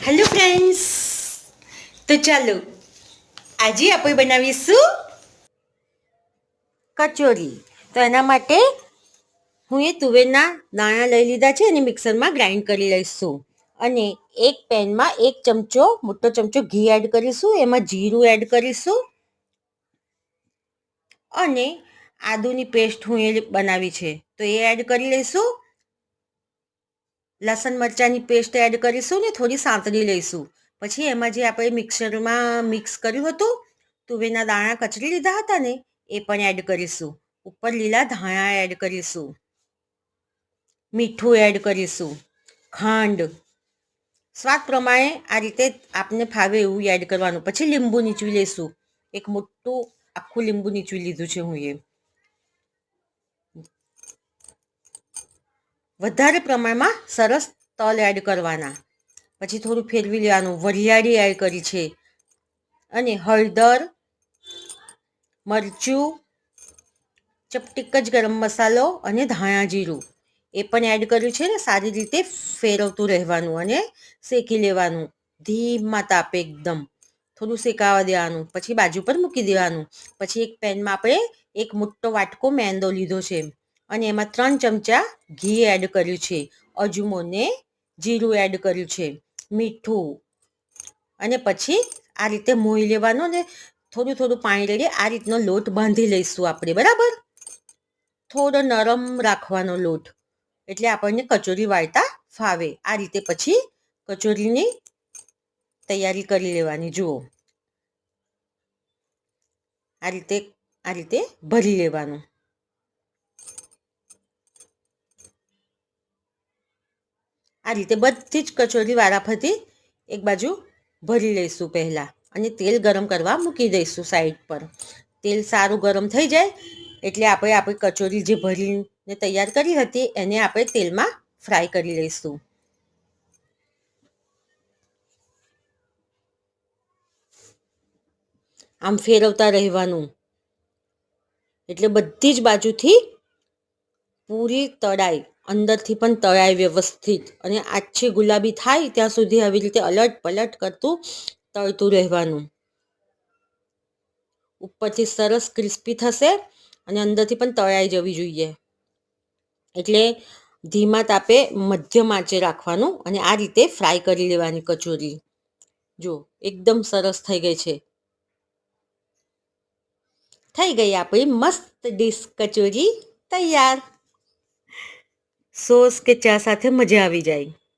Hello friends, તો ચાલો આજે આપણે બનાવીશું કચોરી. તો એના માટે હું એ તુવેરના દાણા લઈ લીધા છે અને મિક્સરમાં ગ્રાઇન્ડ કરી લઈશું. અને એક પેનમાં એક ચમચો મોટો ચમચો ઘી એડ કરીશું, એમાં જીરું એડ કરીશું અને આદુની પેસ્ટ હું એ બનાવી છે તો એ એડ કરી લઈશું. લસણ મરચાંની પેસ્ટ એડ કરીશું ને થોડી સાંતળી લઈશું. પછી એમાં જે આપણે મિક્સરમાં મિક્સ કર્યું હતું, તુવેરના દાણા કચરી લીધા હતા ને એ પણ એડ કરીશું. ઉપર લીલા ધાણા એડ કરીશું, મીઠું એડ કરીશું, ખાંડ સ્વાદ પ્રમાણે આ રીતે આપને ફાવે એવું એડ કરવાનું. પછી લીંબુ નીચવી લઈશું. એક મોટું આખું લીંબુ નીચવી લીધું છે હું એ. વધારે પ્રમાણમાં સરસ તલ એડ કરવાના. પછી થોડું ફેરવી લેવાનું. વરિયાળી એડ કરી છે અને હળદર, મરચું, ચપટીક જ ગરમ મસાલો અને ધાણા જીરું એ પણ એડ કર્યું છે ને સારી રીતે ફેરવતું રહેવાનું અને શેકી લેવાનું. ધીમા તાપે એકદમ થોડું શેકાવા દેવાનું. પછી બાજુ પર મૂકી દેવાનું. પછી એક પેનમાં આપણે એક મોટો વાટકો મેંદો લીધો છે અને એમાં 3 ચમચા ઘી એડ કર્યું છે, અજમો ને જીરું એડ કર્યું છે, મીઠું, અને પછી આ રીતે મોઈ લેવાનું ને થોડું થોડું પાણી રેડી આ રીતનો લોટ બાંધી લઈશું આપણે. બરાબર, થોડો નરમ રાખવાનો લોટ એટલે આપણને કચોરી વાળતા ફાવે. આ રીતે પછી કચોરીની તૈયારી કરી લેવાની. જુઓ, આ રીતે ભરી લેવાનું. આ રીતે બધી જ કચોરી વારાફરતી એક બાજુ ભરી લઈશું પહેલાં અને તેલ ગરમ કરવા મૂકી દઈશું સાઈડ પર. તેલ સારું ગરમ થઈ જાય એટલે આપણી કચોરી જે ભરીને તૈયાર કરી હતી એને આપણે તેલમાં ફ્રાય કરી લઈશું. આમ ફેરવતા રહેવાનું એટલે બધી જ બાજુથી પૂરી તળાય, અંદરથી પણ તળાય વ્યવસ્થિત, અને આછી ગુલાબી થાય ત્યાં સુધી આવી રીતે અલટ પલટ કરતું તળતું રહેવાનું. ઉપરથી સરસ ક્રિસ્પી થશે અને અંદરથી પણ તળાઈ જવી જોઈએ. એટલે ધીમા તાપે મધ્યમ આંચે રાખવાનું અને આ રીતે ફ્રાય કરી લેવાની કચોરી. જો એકદમ સરસ થઈ ગઈ છે. થઈ ગઈ આપણી મસ્ત ડીશ કચોરી તૈયાર. સોસ કે ચા સાથે મજા આવી જાય.